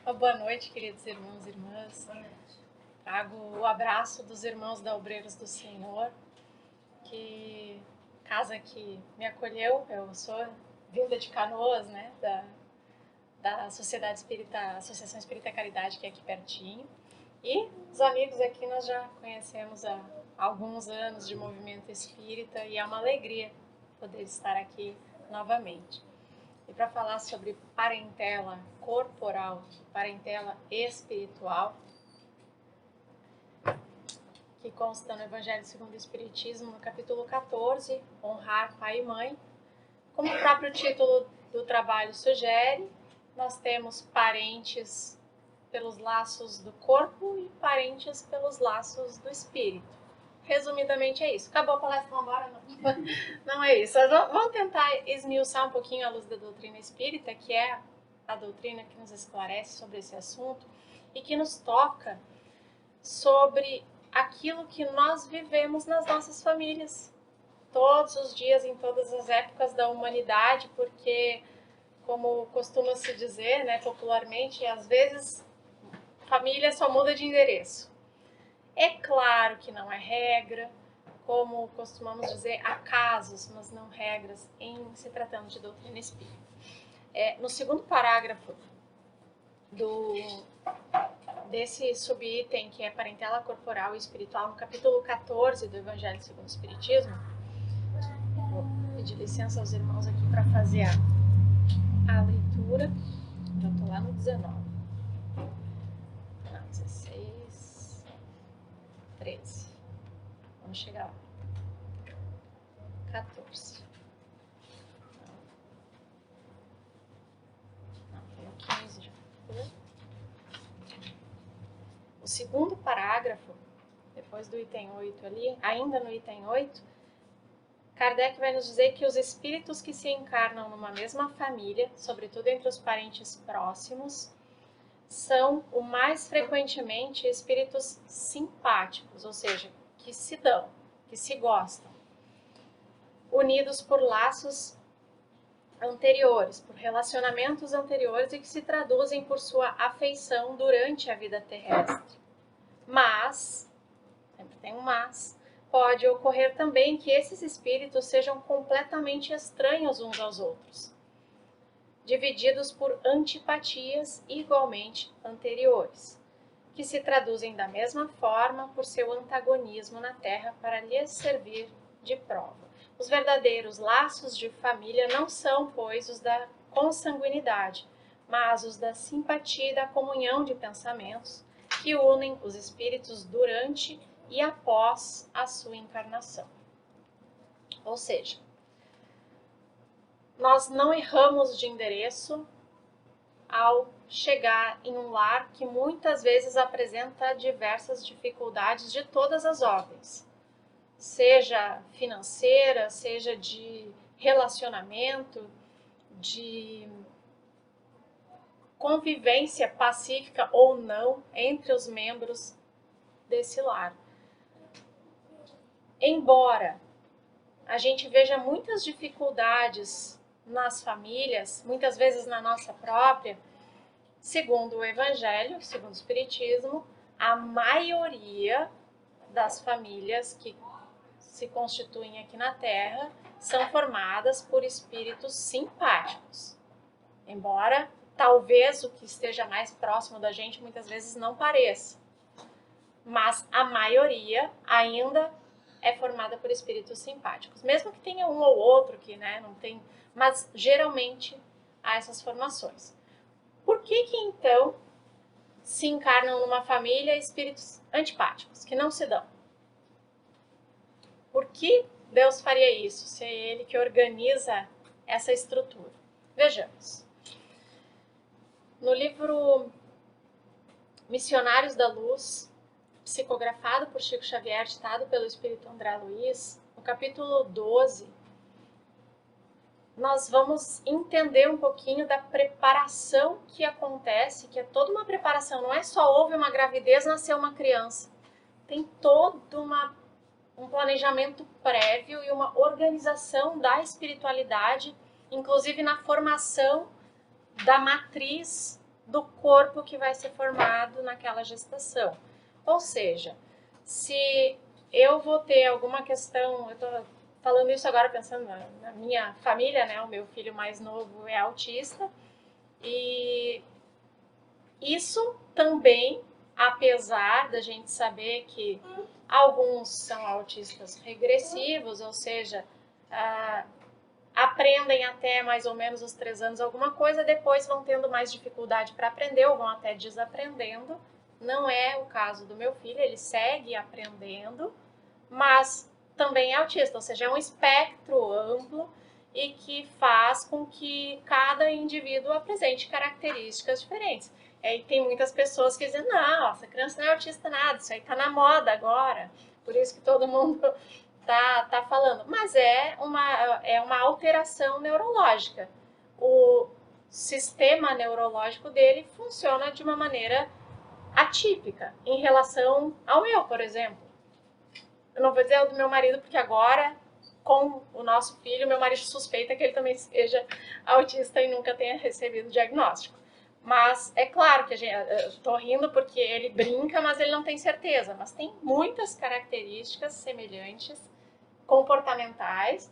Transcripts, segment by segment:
Uma boa noite, queridos irmãos e irmãs. Boa noite. Trago o abraço dos irmãos da Obreiros do Senhor, que casa que me acolheu. Eu sou vinda de Canoas, né, da Sociedade Espírita, Associação Espírita Caridade, que é aqui pertinho. E os amigos aqui nós já conhecemos há alguns anos de movimento espírita e é uma alegria poder estar aqui novamente. E para falar sobre parentela corporal, parentela espiritual, que consta no Evangelho segundo o Espiritismo, no capítulo 14, honrar pai e mãe. Como o próprio título do trabalho sugere, nós temos parentes pelos laços do corpo e parentes pelos laços do espírito. Resumidamente é isso. Acabou a palestra, vamos embora? Não é isso. Vamos tentar esmiuçar um pouquinho a luz da doutrina espírita, que é a doutrina que nos esclarece sobre esse assunto e que nos toca sobre aquilo que nós vivemos nas nossas famílias, todos os dias, em todas as épocas da humanidade, porque, como costuma se dizer, né, popularmente, às vezes família só muda de endereço. É claro que não é regra, como costumamos dizer, há casos, mas não regras, em se tratando de doutrina espírita. No segundo parágrafo desse subitem, que é parentela corporal e espiritual, no capítulo 14 do Evangelho segundo o Espiritismo, vou pedir licença aos irmãos aqui para fazer a leitura. Já estou lá no 19. Não, 16, 13. Vamos chegar lá. 14. Não, tem o 15 já. O segundo parágrafo, depois do item 8 ali, ainda no item 8, Kardec vai nos dizer que os espíritos que se encarnam numa mesma família, sobretudo entre os parentes próximos, são o mais frequentemente espíritos simpáticos, ou seja, que se dão, que se gostam, unidos por laços anteriores, por relacionamentos anteriores e que se traduzem por sua afeição durante a vida terrestre. Mas, sempre tem um mas, pode ocorrer também que esses espíritos sejam completamente estranhos uns aos outros, divididos por antipatias igualmente anteriores, que se traduzem da mesma forma por seu antagonismo na Terra para lhes servir de prova. Os verdadeiros laços de família não são, pois, os da consanguinidade, mas os da simpatia e da comunhão de pensamentos que unem os espíritos durante e após a sua encarnação. Ou seja, nós não erramos de endereço ao chegar em um lar que muitas vezes apresenta diversas dificuldades de todas as ordens, seja financeira, seja de relacionamento, de convivência pacífica ou não entre os membros desse lar. Embora a gente veja muitas dificuldades nas famílias, muitas vezes na nossa própria, segundo o Evangelho, segundo o Espiritismo, a maioria das famílias que se constituem aqui na Terra são formadas por espíritos simpáticos. Embora talvez o que esteja mais próximo da gente muitas vezes não pareça. Mas a maioria ainda é formada por espíritos simpáticos. Mesmo que tenha um ou outro que, né, não tem, mas geralmente há essas formações. Por que então se encarnam numa família espíritos antipáticos, que não se dão? Por que Deus faria isso, se é Ele que organiza essa estrutura? Vejamos. No livro Missionários da Luz, psicografado por Chico Xavier, ditado pelo Espírito André Luiz, no capítulo 12, nós vamos entender um pouquinho da preparação que acontece, que é toda uma preparação, não é só houve uma gravidez, nasceu uma criança. Tem todo um planejamento prévio e uma organização da espiritualidade, inclusive na formação da matriz do corpo que vai ser formado naquela gestação. Ou seja, se eu vou ter alguma questão, eu estou falando isso agora pensando na minha família, né? O meu filho mais novo é autista, e isso também, apesar da gente saber que alguns são autistas regressivos, ou seja, aprendem até mais ou menos os 3 anos alguma coisa, depois vão tendo mais dificuldade para aprender ou vão até desaprendendo. Não é o caso do meu filho, ele segue aprendendo, mas também é autista, ou seja, é um espectro amplo e que faz com que cada indivíduo apresente características diferentes. E tem muitas pessoas que dizem, não, essa criança não é autista nada, isso aí tá na moda agora, por isso que todo mundo tá falando. Mas é uma alteração neurológica. O sistema neurológico dele funciona de uma maneira atípica em relação ao meu, por exemplo. Eu não vou dizer o do meu marido, porque agora, com o nosso filho, meu marido suspeita que ele também seja autista e nunca tenha recebido o diagnóstico. Mas é claro que eu tô rindo porque ele brinca, mas ele não tem certeza. Mas tem muitas características semelhantes, comportamentais,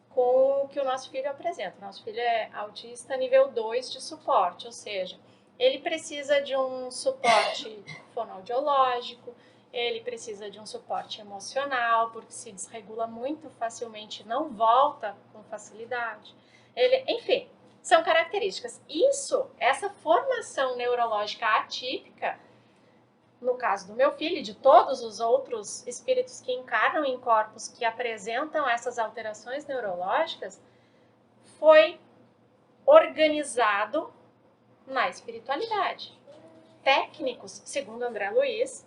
com o que o nosso filho apresenta. O nosso filho é autista nível 2 de suporte, ou seja, ele precisa de um suporte fonoaudiológico, ele precisa de um suporte emocional, porque se desregula muito facilmente, não volta com facilidade. Enfim, são características. Essa formação neurológica atípica, no caso do meu filho e de todos os outros espíritos que encarnam em corpos que apresentam essas alterações neurológicas, foi organizado na espiritualidade. Técnicos, segundo André Luiz,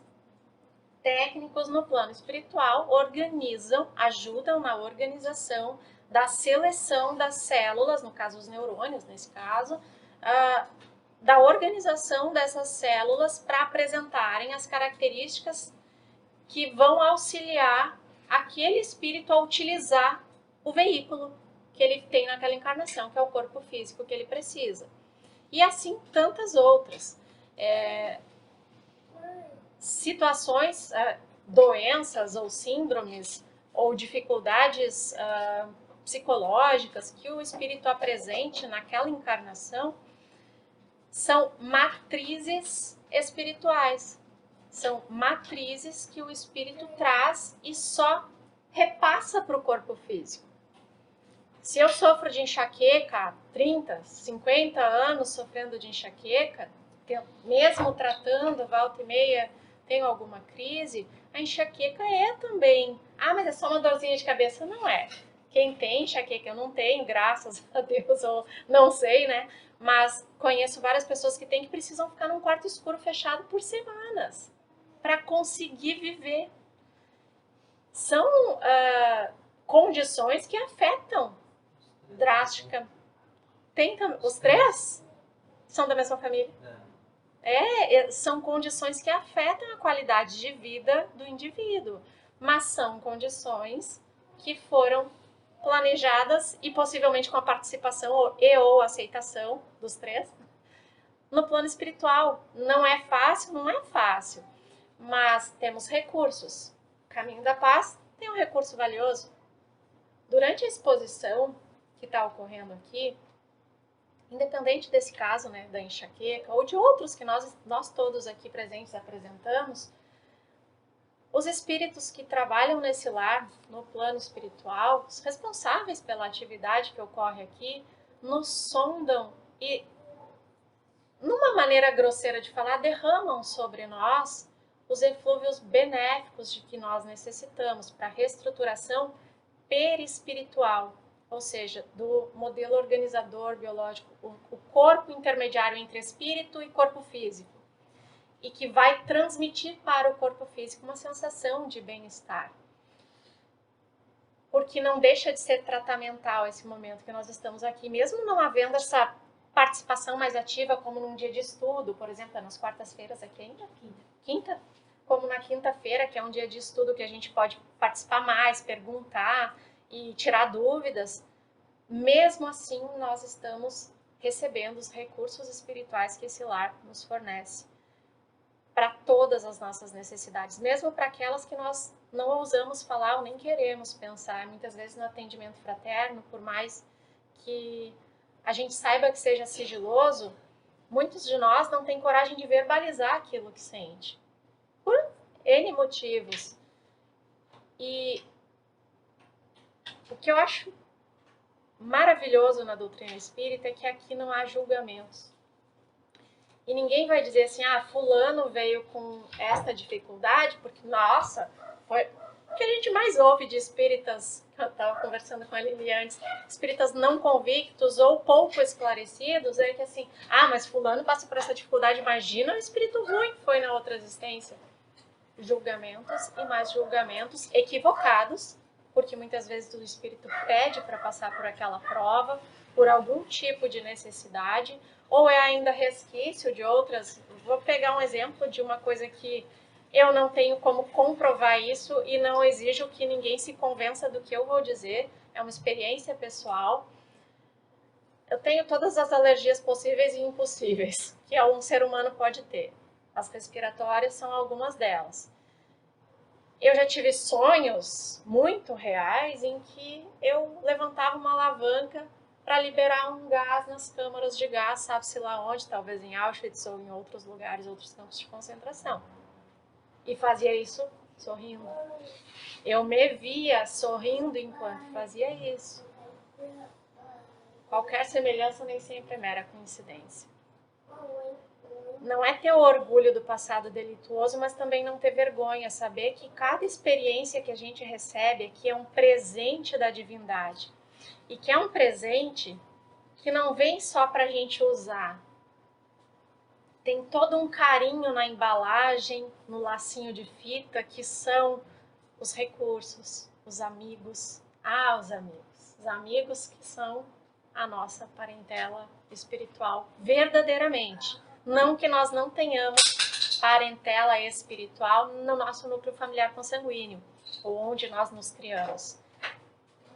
técnicos no plano espiritual organizam, ajudam na organização da seleção das células, no caso os neurônios, nesse caso, da organização dessas células para apresentarem as características que vão auxiliar aquele espírito a utilizar o veículo que ele tem naquela encarnação, que é o corpo físico que ele precisa. E assim tantas outras. Situações, doenças ou síndromes ou dificuldades psicológicas que o espírito apresente naquela encarnação são matrizes espirituais. São matrizes que o espírito traz e só repassa para o corpo físico. Se eu sofro de enxaqueca há 30, 50 anos sofrendo de enxaqueca, mesmo tratando, volta e meia, tenho alguma crise, a enxaqueca é também. Mas é só uma dorzinha de cabeça? Não é. Quem tem enxaqueca, eu não tenho, graças a Deus, ou não sei, né? Mas conheço várias pessoas que têm que precisam ficar num quarto escuro fechado por semanas para conseguir viver. São condições que afetam drástica. Os 3 são da mesma família. São condições que afetam a qualidade de vida do indivíduo, mas são condições que foram planejadas e possivelmente com a participação ou aceitação dos 3 no plano espiritual. Não é fácil, mas temos recursos. O Caminho da Paz tem um recurso valioso. Durante a exposição que está ocorrendo aqui, independente desse caso, né, da enxaqueca, ou de outros que nós todos aqui presentes apresentamos, os espíritos que trabalham nesse lar, no plano espiritual, os responsáveis pela atividade que ocorre aqui, nos sondam e, numa maneira grosseira de falar, derramam sobre nós os eflúvios benéficos de que nós necessitamos para a reestruturação perispiritual, ou seja, do modelo organizador biológico, o corpo intermediário entre espírito e corpo físico, e que vai transmitir para o corpo físico uma sensação de bem-estar. Porque não deixa de ser tratamental esse momento que nós estamos aqui, mesmo não havendo essa participação mais ativa, como num dia de estudo, por exemplo, nas quartas-feiras, aqui ainda quinta, como na quinta-feira, que é um dia de estudo que a gente pode participar mais, perguntar e tirar dúvidas. Mesmo assim, nós estamos recebendo os recursos espirituais que esse lar nos fornece para todas as nossas necessidades, mesmo para aquelas que nós não ousamos falar ou nem queremos pensar. Muitas vezes no atendimento fraterno, por mais que a gente saiba que seja sigiloso, muitos de nós não têm coragem de verbalizar aquilo que sente, por N motivos. E o que eu acho maravilhoso na doutrina espírita é que aqui não há julgamentos. E ninguém vai dizer assim, fulano veio com esta dificuldade, porque, nossa, foi o que a gente mais ouve de espíritas, eu estava conversando com a Lili antes, espíritas não convictos ou pouco esclarecidos, é que assim, mas fulano passa por essa dificuldade, imagina o espírito ruim que foi na outra existência. Julgamentos e mais julgamentos equivocados, porque muitas vezes o espírito pede para passar por aquela prova, por algum tipo de necessidade, ou é ainda resquício de outras. Vou pegar um exemplo de uma coisa que eu não tenho como comprovar isso e não exijo que ninguém se convença do que eu vou dizer, é uma experiência pessoal. Eu tenho todas as alergias possíveis e impossíveis que um ser humano pode ter. As respiratórias são algumas delas. Eu já tive sonhos muito reais em que eu levantava uma alavanca para liberar um gás nas câmaras de gás, sabe-se lá onde, talvez em Auschwitz ou em outros lugares, outros campos de concentração. E fazia isso sorrindo. Eu me via sorrindo enquanto fazia isso. Qualquer semelhança nem sempre é mera coincidência. Não é ter orgulho do passado delituoso, mas também não ter vergonha, saber que cada experiência que a gente recebe aqui é um presente da divindade. E que é um presente que não vem só para a gente usar. Tem todo um carinho na embalagem, no lacinho de fita, que são os recursos, os amigos. Os amigos. Os amigos que são a nossa parentela espiritual, verdadeiramente. Não que nós não tenhamos parentela espiritual no nosso núcleo familiar consanguíneo, ou onde nós nos criamos.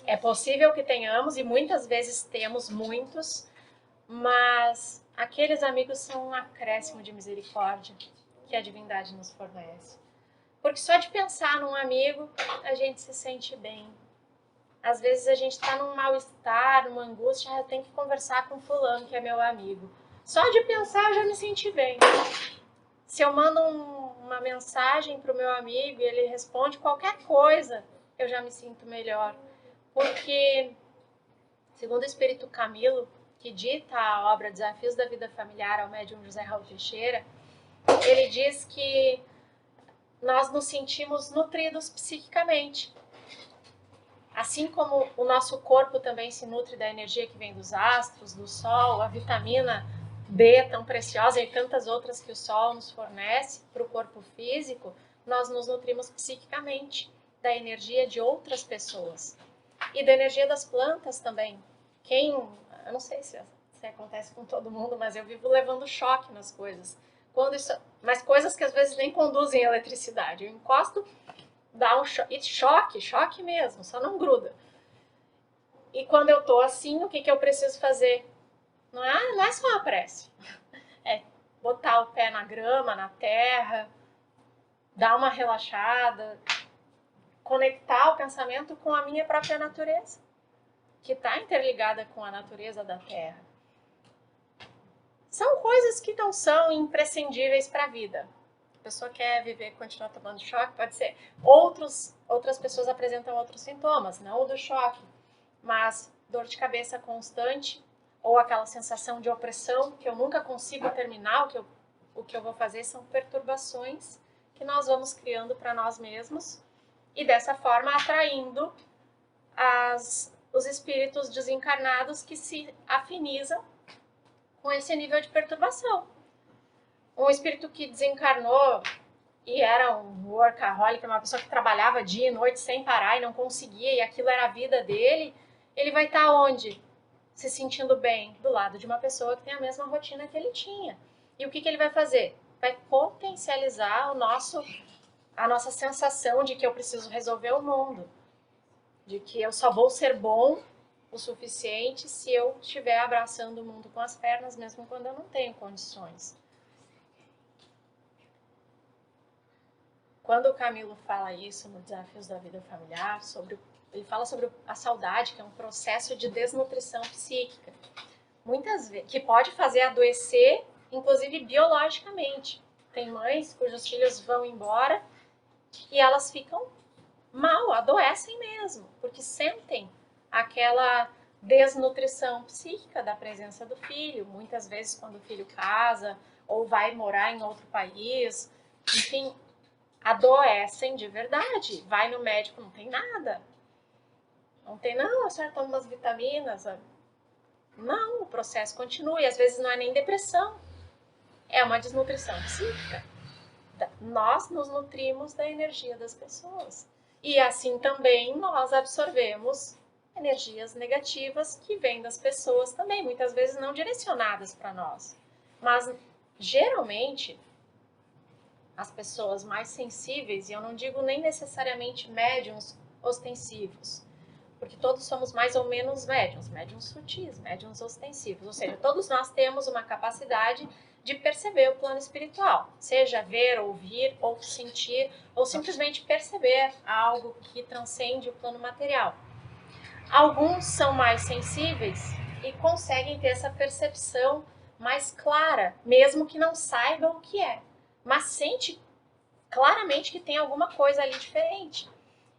É possível que tenhamos, e muitas vezes temos muitos, mas aqueles amigos são um acréscimo de misericórdia que a divindade nos fornece. Porque só de pensar num amigo, a gente se sente bem. Às vezes a gente está num mal-estar, numa angústia, já tem que conversar com fulano, que é meu amigo. Só de pensar eu já me senti bem. Se eu mando uma mensagem para o meu amigo e ele responde qualquer coisa, eu já me sinto melhor. Porque, segundo o Espírito Camilo, que dita a obra Desafios da Vida Familiar ao médium José Raul Teixeira, ele diz que nós nos sentimos nutridos psiquicamente. Assim como o nosso corpo também se nutre da energia que vem dos astros, do sol, a vitamina D tão preciosa e tantas outras que o sol nos fornece para o corpo físico, nós nos nutrimos psiquicamente da energia de outras pessoas. E da energia das plantas também. Eu não sei se acontece com todo mundo, mas eu vivo levando choque nas coisas. Mas coisas que às vezes nem conduzem eletricidade. Eu encosto, dá um choque mesmo, só não gruda. E quando eu tô assim, o que eu preciso fazer? Não é só uma prece. É botar o pé na grama, na terra, dar uma relaxada, conectar o pensamento com a minha própria natureza, que está interligada com a natureza da Terra. São coisas que não são imprescindíveis para a vida. A pessoa quer viver e continuar tomando choque, pode ser. Outras pessoas apresentam outros sintomas, não o do choque, mas dor de cabeça constante, ou aquela sensação de opressão, que eu nunca consigo terminar, o que eu vou fazer são perturbações que nós vamos criando para nós mesmos, e dessa forma atraindo os espíritos desencarnados que se afinizam com esse nível de perturbação. Um espírito que desencarnou e era um workaholic, uma pessoa que trabalhava dia e noite sem parar e não conseguia, e aquilo era a vida dele, ele vai estar onde? Se sentindo bem, do lado de uma pessoa que tem a mesma rotina que ele tinha. E o que ele vai fazer? Vai potencializar a nossa sensação de que eu preciso resolver o mundo, de que eu só vou ser bom o suficiente se eu estiver abraçando o mundo com as pernas, mesmo quando eu não tenho condições. Quando o Camilo fala isso no Desafios da Vida Familiar, ele fala sobre a saudade, que é um processo de desnutrição psíquica, muitas vezes, que pode fazer adoecer, inclusive biologicamente. Tem mães cujos filhos vão embora e elas ficam mal, adoecem mesmo, porque sentem aquela desnutrição psíquica da presença do filho. Muitas vezes quando o filho casa ou vai morar em outro país, enfim, adoecem de verdade. Vai no médico, não tem nada. Não tem, não, a senhora toma umas vitaminas. Não, o processo continua. E às vezes não é nem depressão. É uma desnutrição psíquica. Nós nos nutrimos da energia das pessoas. E assim também nós absorvemos energias negativas que vêm das pessoas também, muitas vezes não direcionadas para nós. Mas geralmente as pessoas mais sensíveis, e eu não digo nem necessariamente médiums ostensivos, porque todos somos mais ou menos médiums, médiums sutis, médiums ostensivos, ou seja, todos nós temos uma capacidade de perceber o plano espiritual, seja ver, ouvir, ou sentir, ou simplesmente perceber algo que transcende o plano material. Alguns são mais sensíveis e conseguem ter essa percepção mais clara, mesmo que não saibam o que é, mas sente claramente que tem alguma coisa ali diferente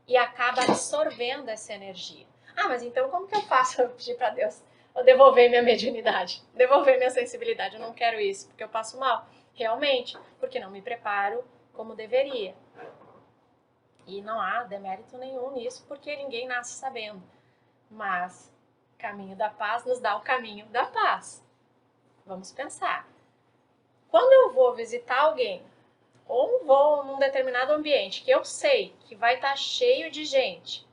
e acaba absorvendo essa energia. Ah, mas então como que eu faço? Eu pedir para Deus devolver minha mediunidade, devolver minha sensibilidade. Eu não quero isso, porque eu passo mal. Realmente, porque não me preparo como deveria. E não há demérito nenhum nisso, porque ninguém nasce sabendo. Mas caminho da paz nos dá o caminho da paz. Vamos pensar. Quando eu vou visitar alguém, ou vou num determinado ambiente que eu sei que vai estar cheio de gente,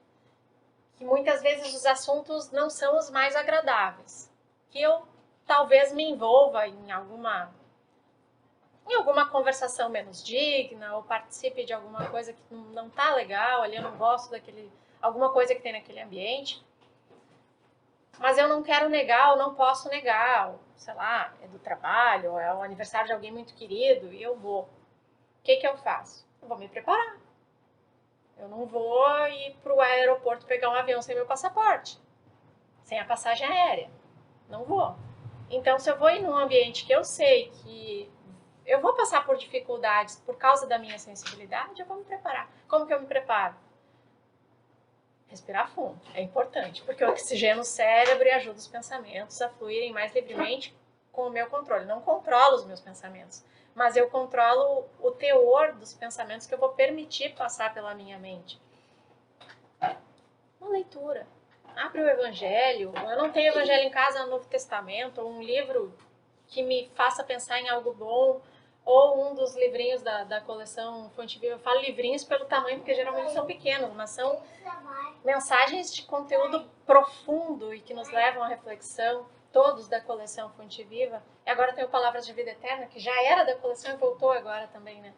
que muitas vezes os assuntos não são os mais agradáveis, que eu talvez me envolva em alguma conversação menos digna, ou participe de alguma coisa que não está legal, ali eu não gosto alguma coisa que tem naquele ambiente, mas eu não quero negar, ou não posso negar, ou, sei lá, é do trabalho, ou é o aniversário de alguém muito querido, e eu vou. O que eu faço? Eu vou me preparar. Eu não vou ir para o aeroporto pegar um avião sem meu passaporte, sem a passagem aérea. Não vou. Então, se eu vou ir num ambiente que eu sei que eu vou passar por dificuldades por causa da minha sensibilidade, eu vou me preparar. Como que eu me preparo? Respirar fundo. É importante, porque oxigena o cérebro e ajuda os pensamentos a fluírem mais livremente com o meu controle. Não controlo os meus pensamentos, mas eu controlo o teor dos pensamentos que eu vou permitir passar pela minha mente. Uma leitura. Abre o Evangelho. Eu não tenho Evangelho em casa, no Novo Testamento, ou um livro que me faça pensar em algo bom, ou um dos livrinhos da coleção Fonte Viva. Eu falo livrinhos pelo tamanho, porque geralmente são pequenos, mas são mensagens de conteúdo profundo e que nos levam à reflexão, todos da coleção Fonte Viva. E agora tem o Palavras de Vida Eterna, que já era da coleção e voltou agora também, né?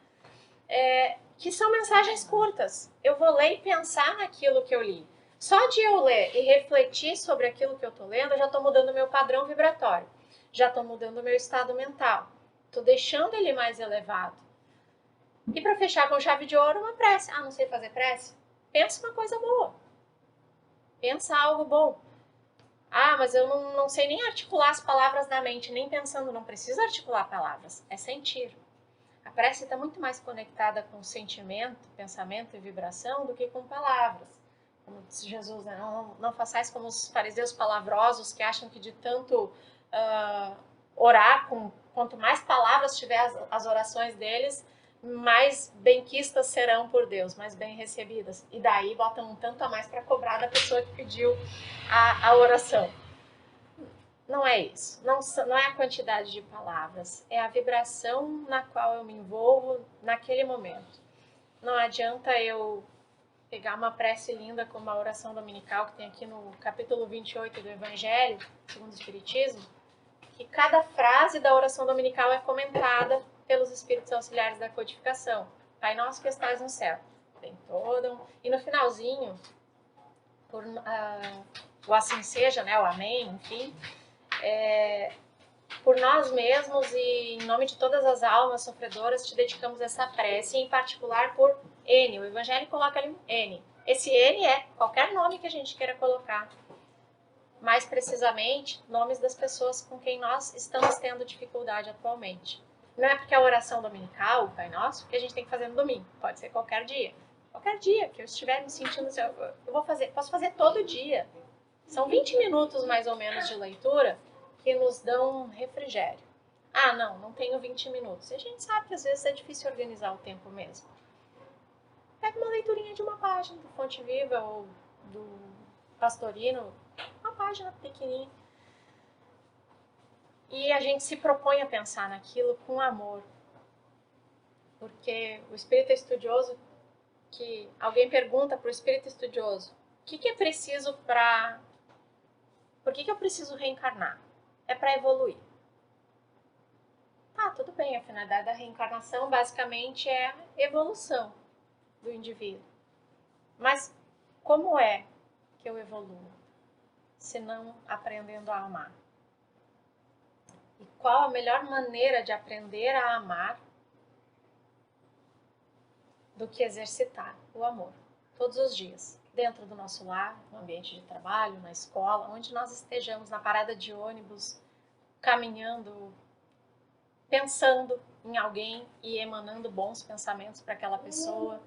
Que são mensagens curtas. Eu vou ler e pensar naquilo que eu li. Só de eu ler e refletir sobre aquilo que eu estou lendo, eu já estou mudando o meu padrão vibratório. Já estou mudando o meu estado mental. Estou deixando ele mais elevado. E para fechar com chave de ouro, uma prece. Ah, não sei fazer prece? Pensa uma coisa boa. Pensa algo bom. Ah, mas eu não sei nem articular as palavras na mente, nem pensando. Não precisa articular palavras, é sentir. A prece está muito mais conectada com sentimento, pensamento e vibração do que com palavras. Como disse Jesus, né? Não façais como os fariseus palavrosos que acham que de tanto orar, quanto mais palavras tiver as orações deles, mais benquistas serão por Deus, mais bem recebidas. E daí botam um tanto a mais para cobrar da pessoa que pediu a oração. Não é isso, não é a quantidade de palavras, é a vibração na qual eu me envolvo naquele momento. Não adianta eu pegar uma prece linda como a oração dominical que tem aqui no capítulo 28 do Evangelho, segundo o Espiritismo, que cada frase da oração dominical é comentada pelos espíritos auxiliares da codificação. Pai nosso que estás no céu. Tem todo e no finalzinho, o assim seja, né, o amém, enfim, por nós mesmos e em nome de todas as almas sofredoras, te dedicamos essa prece, em particular por N. O Evangelho coloca ali N. Esse N é qualquer nome que a gente queira colocar. Mais precisamente, nomes das pessoas com quem nós estamos tendo dificuldade atualmente. Não é porque é a oração dominical, o Pai Nosso, que a gente tem que fazer no domingo. Pode ser qualquer dia. Qualquer dia que eu estiver me sentindo assim, eu vou fazer, posso fazer todo dia. São 20 minutos mais ou menos de leitura que nos dão um refrigério. Ah, não tenho 20 minutos. E a gente sabe que às vezes é difícil organizar o tempo mesmo. Pega uma leiturinha de uma página do Fonte Viva ou do Pastorino, uma página pequenininha. E a gente se propõe a pensar naquilo com amor. Porque o espírito estudioso, que alguém pergunta para o espírito estudioso, o que é preciso para... Por que eu preciso reencarnar? É para evoluir. Tá, tudo bem, a finalidade da reencarnação basicamente é a evolução do indivíduo. Mas como é que eu evoluo? Se não aprendendo a amar. E qual a melhor maneira de aprender a amar do que exercitar o amor todos os dias, dentro do nosso lar, no ambiente de trabalho, na escola, onde nós estejamos, na parada de ônibus, caminhando, pensando em alguém e emanando bons pensamentos para aquela pessoa.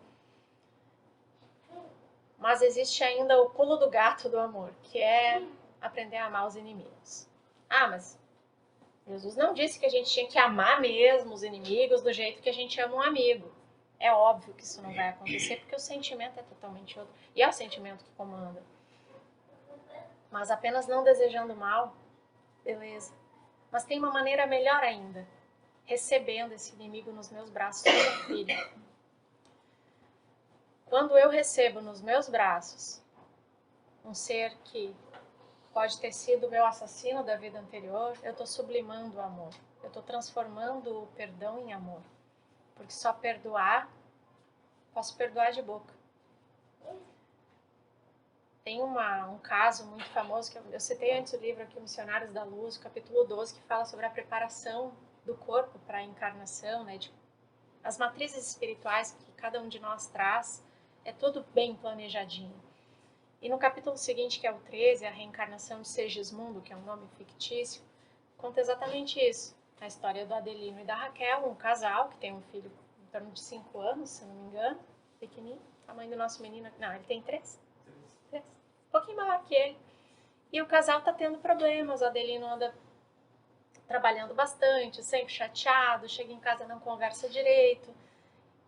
Mas existe ainda o pulo do gato do amor, que é aprender a amar os inimigos. Ah, mas Jesus não disse que a gente tinha que amar mesmo os inimigos do jeito que a gente ama um amigo. É óbvio que isso não vai acontecer, porque o sentimento é totalmente outro. E é o sentimento que comanda. Mas apenas não desejando mal, beleza. Mas tem uma maneira melhor ainda. Recebendo esse inimigo nos meus braços como filho. Quando eu recebo nos meus braços um ser que pode ter sido o meu assassino da vida anterior, eu estou sublimando o amor. Eu estou transformando o perdão em amor. Porque só perdoar, posso perdoar de boca. Tem um caso muito famoso, que eu citei antes o livro aqui, Missionários da Luz, capítulo 12, que fala sobre a preparação do corpo para a encarnação, né? As matrizes espirituais que cada um de nós traz, é tudo bem planejadinho. E no capítulo seguinte, que é o 13, a reencarnação de Segismundo, que é um nome fictício, conta exatamente isso. A história do Adelino e da Raquel, um casal que tem um filho em torno de 5 anos, se não me engano, pequenininho. A mãe do nosso menino, não, ele tem 3. Um pouquinho maior que ele. E o casal tá tendo problemas, o Adelino anda trabalhando bastante, sempre chateado, chega em casa não conversa direito.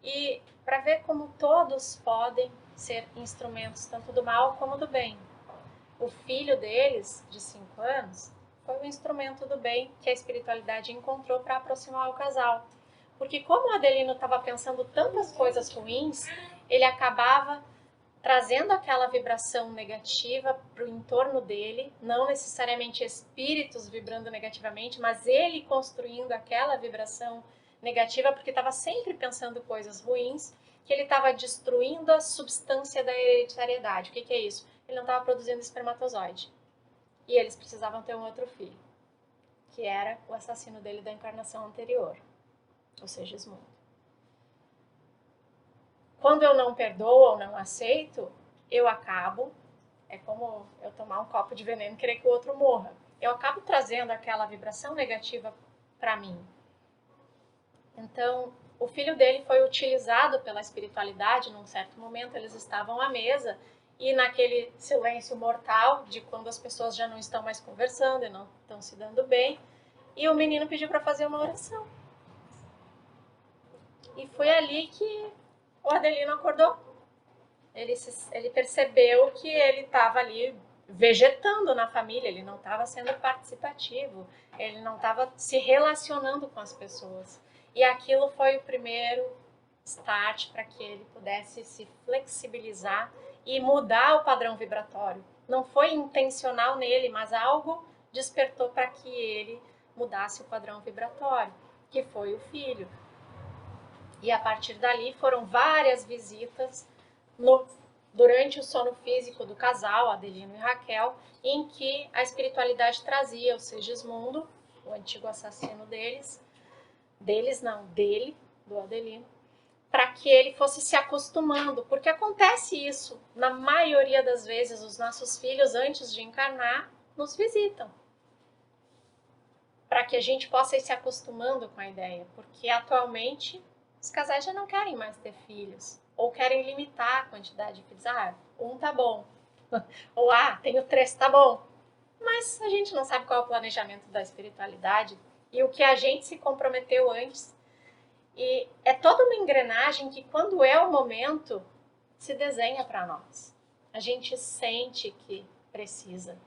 E para ver como todos podem ser instrumentos tanto do mal como do bem. O filho deles, de 5 anos, foi o instrumento do bem que a espiritualidade encontrou para aproximar o casal. Porque como o Adelino estava pensando tantas coisas ruins, ele acabava trazendo aquela vibração negativa para o entorno dele, não necessariamente espíritos vibrando negativamente, mas ele construindo aquela vibração negativa, porque estava sempre pensando coisas ruins, que ele estava destruindo a substância da hereditariedade. O que é isso? Ele não estava produzindo espermatozoide. E eles precisavam ter um outro filho, que era o assassino dele da encarnação anterior, ou Segismundo. Quando eu não perdoo ou não aceito, eu acabo, é como eu tomar um copo de veneno e querer que o outro morra. Eu acabo trazendo aquela vibração negativa para mim. Então, o filho dele foi utilizado pela espiritualidade. Num certo momento, eles estavam à mesa e naquele silêncio mortal de quando as pessoas já não estão mais conversando e não estão se dando bem, e o menino pediu para fazer uma oração. E foi ali que o Adelino acordou. Ele percebeu que ele estava ali vegetando na família, ele não estava sendo participativo, ele não estava se relacionando com as pessoas. E aquilo foi o primeiro start para que ele pudesse se flexibilizar e mudar o padrão vibratório. Não foi intencional nele, mas algo despertou para que ele mudasse o padrão vibratório, que foi o filho. E a partir dali foram várias visitas no durante o sono físico do casal, Adelino e Raquel, em que a espiritualidade trazia o Segismundo, o antigo assassino dele, do Adelino, para que ele fosse se acostumando, porque acontece isso, na maioria das vezes os nossos filhos, antes de encarnar, nos visitam, para que a gente possa ir se acostumando com a ideia, porque atualmente os casais já não querem mais ter filhos, ou querem limitar a quantidade de filhos. Um tá bom, ou tenho 3, tá bom. Mas a gente não sabe qual é o planejamento da espiritualidade e o que a gente se comprometeu antes. E é toda uma engrenagem que, quando é o momento, se desenha para nós. A gente sente que precisa,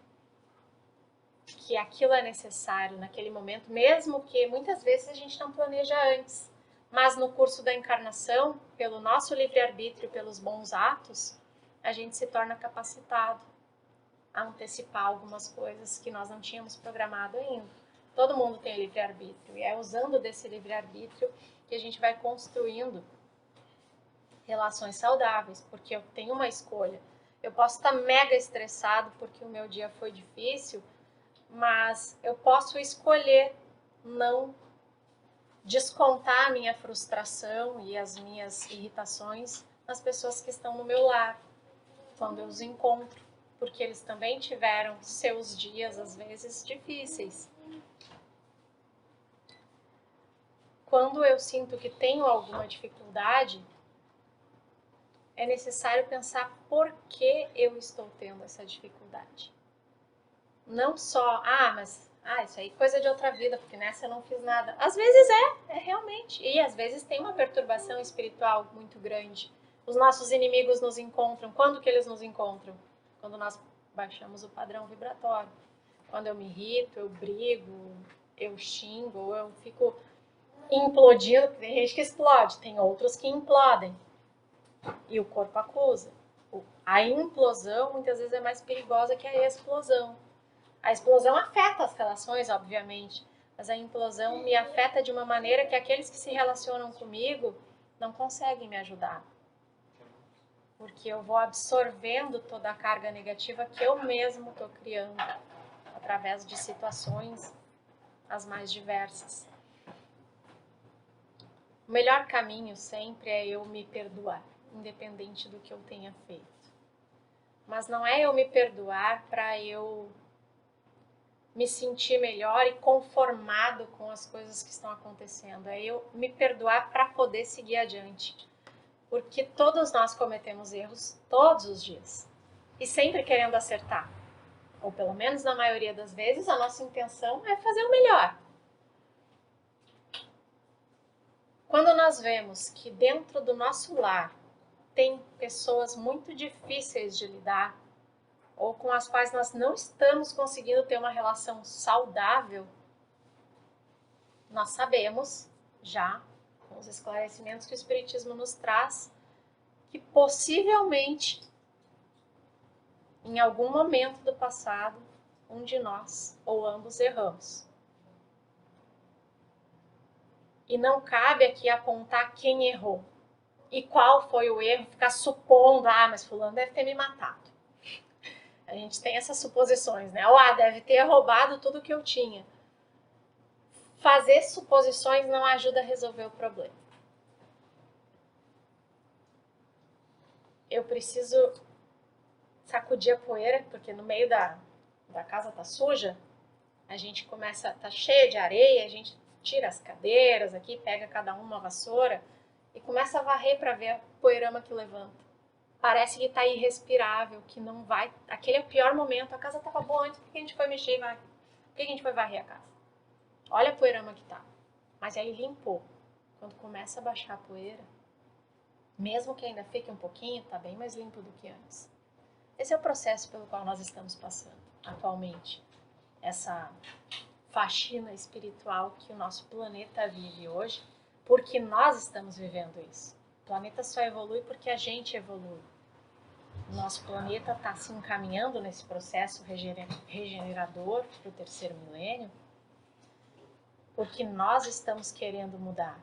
que aquilo é necessário naquele momento, mesmo que muitas vezes a gente não planeja antes. Mas no curso da encarnação, pelo nosso livre-arbítrio, pelos bons atos, a gente se torna capacitado a antecipar algumas coisas que nós não tínhamos programado ainda. Todo mundo tem livre-arbítrio, e é usando desse livre-arbítrio que a gente vai construindo relações saudáveis, porque eu tenho uma escolha. Eu posso estar mega estressado porque o meu dia foi difícil, mas eu posso escolher não descontar a minha frustração e as minhas irritações nas pessoas que estão no meu lar, quando eu os encontro, porque eles também tiveram seus dias, às vezes, difíceis. Quando eu sinto que tenho alguma dificuldade, é necessário pensar por que eu estou tendo essa dificuldade. Não só, isso aí é coisa de outra vida, porque nessa eu não fiz nada. Às vezes é realmente. E às vezes tem uma perturbação espiritual muito grande. Os nossos inimigos nos encontram. Quando que eles nos encontram? Quando nós baixamos o padrão vibratório. Quando eu me irrito, eu brigo, eu xingo, eu fico implodindo. Tem gente que explode, tem outros que implodem. E o corpo acusa. A implosão muitas vezes é mais perigosa que a explosão. A explosão afeta as relações, obviamente, mas a implosão me afeta de uma maneira que aqueles que se relacionam comigo não conseguem me ajudar. Porque eu vou absorvendo toda a carga negativa que eu mesmo estou criando através de situações as mais diversas. O melhor caminho sempre é eu me perdoar, independente do que eu tenha feito. Mas não é eu me perdoar para eu me sentir melhor e conformado com as coisas que estão acontecendo. É eu me perdoar para poder seguir adiante. Porque todos nós cometemos erros todos os dias. E sempre querendo acertar. Ou pelo menos na maioria das vezes a nossa intenção é fazer o melhor. Quando nós vemos que dentro do nosso lar tem pessoas muito difíceis de lidar, ou com as quais nós não estamos conseguindo ter uma relação saudável, nós sabemos, já com os esclarecimentos que o Espiritismo nos traz, que possivelmente, em algum momento do passado, um de nós ou ambos erramos. E não cabe aqui apontar quem errou e qual foi o erro, ficar supondo, mas fulano deve ter me matado. A gente tem essas suposições, né? Deve ter roubado tudo que eu tinha. Fazer suposições não ajuda a resolver o problema. Eu preciso sacudir a poeira, porque no meio da casa tá suja, a gente tá cheia de areia, a gente tira as cadeiras aqui, pega cada uma vassoura e começa a varrer para ver a poeirama que levanta. Parece que tá irrespirável, que não vai... Aquele é o pior momento. A casa tava boa antes, por que a gente foi mexer e vai? Por que a gente foi varrer a casa? Olha a poeirama que tá. Mas aí limpou. Quando começa a baixar a poeira, mesmo que ainda fique um pouquinho, tá bem mais limpo do que antes. Esse é o processo pelo qual nós estamos passando atualmente. Essa faxina espiritual que o nosso planeta vive hoje, porque nós estamos vivendo isso. O planeta só evolui porque a gente evolui. O nosso planeta está se encaminhando nesse processo regenerador para o 3º milênio, porque nós estamos querendo mudar.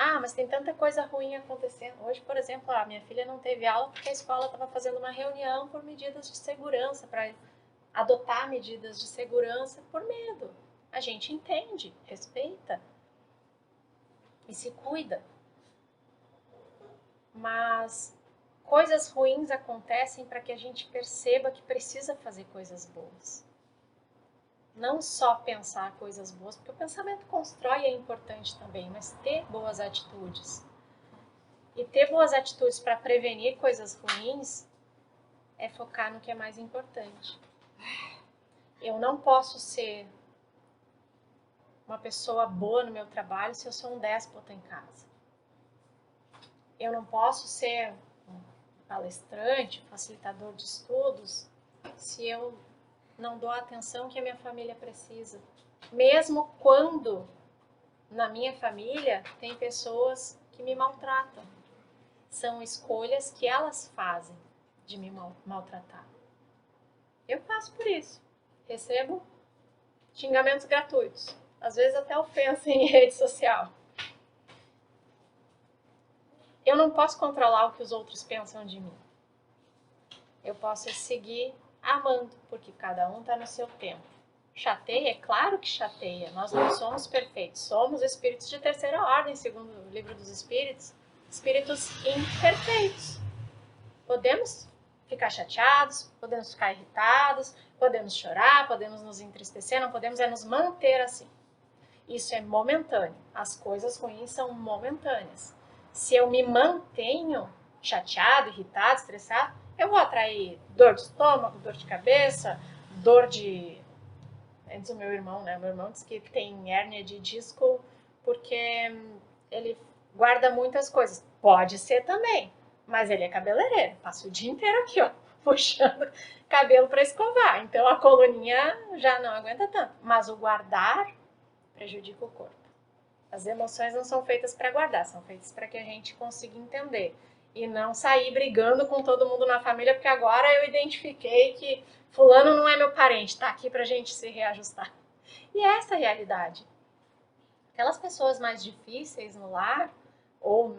Ah, mas tem tanta coisa ruim acontecendo. Hoje, por exemplo, a minha filha não teve aula porque a escola estava fazendo uma reunião por medidas de segurança, para adotar medidas de segurança por medo. A gente entende, respeita e se cuida. Mas coisas ruins acontecem para que a gente perceba que precisa fazer coisas boas. Não só pensar coisas boas, porque o pensamento constrói é importante também, mas ter boas atitudes. E ter boas atitudes para prevenir coisas ruins é focar no que é mais importante. Eu não posso ser uma pessoa boa no meu trabalho se eu sou um déspota em casa. Eu não posso ser um palestrante, facilitador de estudos, se eu não dou a atenção que a minha família precisa. Mesmo quando na minha família tem pessoas que me maltratam. São escolhas que elas fazem de me maltratar. Eu passo por isso. Recebo xingamentos gratuitos. Às vezes até ofensa em rede social. Eu não posso controlar o que os outros pensam de mim. Eu posso seguir amando, porque cada um está no seu tempo. Chateia? É claro que chateia. Nós não somos perfeitos. Somos espíritos de terceira ordem, segundo o livro dos espíritos. Espíritos imperfeitos. Podemos ficar chateados, podemos ficar irritados, podemos chorar, podemos nos entristecer, não podemos nos manter assim. Isso é momentâneo. As coisas ruins são momentâneas. Se eu me mantenho chateado, irritado, estressado, eu vou atrair dor de estômago, dor de cabeça, dor de... Antes o meu irmão, né? Meu irmão diz que tem hérnia de disco porque ele guarda muitas coisas. Pode ser também, mas ele é cabeleireiro. Passa o dia inteiro aqui, ó, puxando cabelo para escovar. Então a coluninha já não aguenta tanto. Mas o guardar prejudica o corpo. As emoções não são feitas para guardar, são feitas para que a gente consiga entender. E não sair brigando com todo mundo na família, porque agora eu identifiquei que fulano não é meu parente, tá aqui pra gente se reajustar. E é essa a realidade. Aquelas pessoas mais difíceis no lar, ou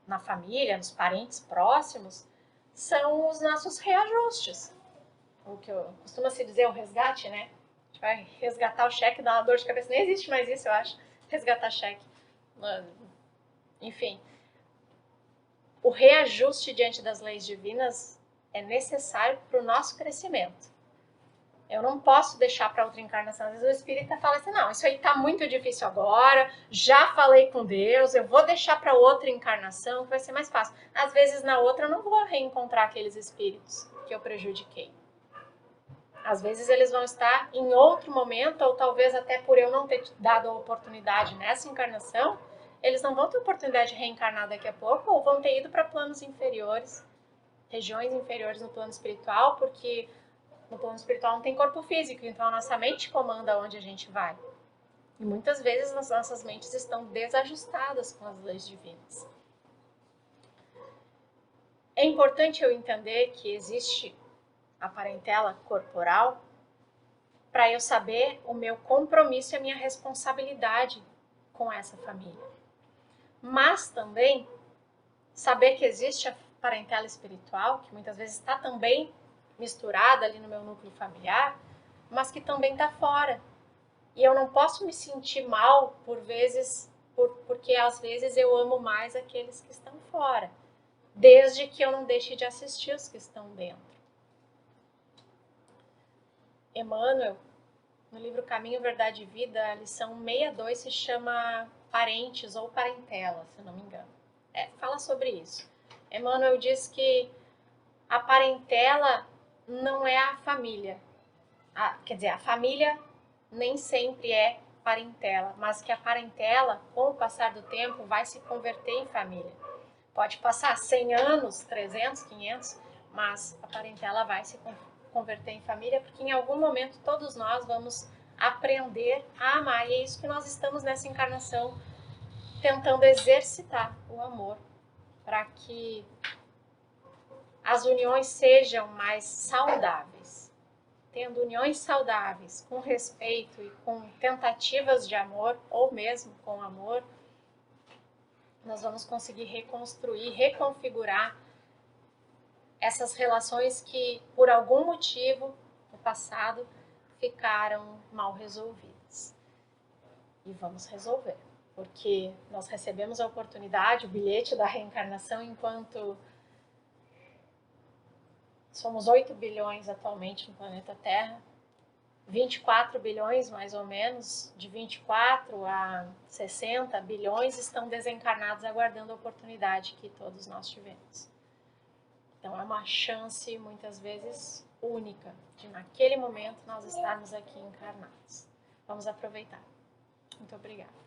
na família, nos parentes próximos, são os nossos reajustes. O que costuma se dizer o resgate, né? A gente vai resgatar o cheque, dá uma dor de cabeça. Nem existe mais isso, eu acho. Resgatar cheque. Enfim. O reajuste diante das leis divinas é necessário para o nosso crescimento. Eu não posso deixar para outra encarnação. Às vezes o espírita fala assim, não, isso aí está muito difícil agora, já falei com Deus, eu vou deixar para outra encarnação que vai ser mais fácil. Às vezes na outra eu não vou reencontrar aqueles espíritos que eu prejudiquei. Às vezes eles vão estar em outro momento, ou talvez até por eu não ter dado a oportunidade nessa encarnação, eles não vão ter oportunidade de reencarnar daqui a pouco, ou vão ter ido para planos inferiores, regiões inferiores no plano espiritual, porque no plano espiritual não tem corpo físico, então a nossa mente comanda onde a gente vai. E muitas vezes as nossas mentes estão desajustadas com as leis divinas. É importante eu entender que existe a parentela corporal para eu saber o meu compromisso e a minha responsabilidade com essa família. Mas também saber que existe a parentela espiritual, que muitas vezes está também misturada ali no meu núcleo familiar, mas que também está fora. E eu não posso me sentir mal por vezes, porque às vezes eu amo mais aqueles que estão fora, desde que eu não deixe de assistir os que estão dentro. Emmanuel, no livro Caminho, Verdade e Vida, a lição 62 se chama Parentes ou Parentela, se não me engano. Fala sobre isso. Emmanuel diz que a parentela não é a família. Quer dizer, a família nem sempre é parentela, mas que a parentela, com o passar do tempo, vai se converter em família. Pode passar 100 anos, 300, 500, mas a parentela vai se converter em família, porque em algum momento todos nós vamos aprender a amar. E é isso que nós estamos nessa encarnação tentando exercitar o amor, para que as uniões sejam mais saudáveis. Tendo uniões saudáveis, com respeito e com tentativas de amor, ou mesmo com amor, nós vamos conseguir reconstruir, reconfigurar essas relações que, por algum motivo, no passado, ficaram mal resolvidas. E vamos resolver, porque nós recebemos a oportunidade, o bilhete da reencarnação, enquanto somos 8 bilhões atualmente no planeta Terra, 24 bilhões mais ou menos, de 24 a 60 bilhões estão desencarnados aguardando a oportunidade que todos nós tivemos. Então é uma chance muitas vezes única de naquele momento nós estarmos aqui encarnados. Vamos aproveitar. Muito obrigada.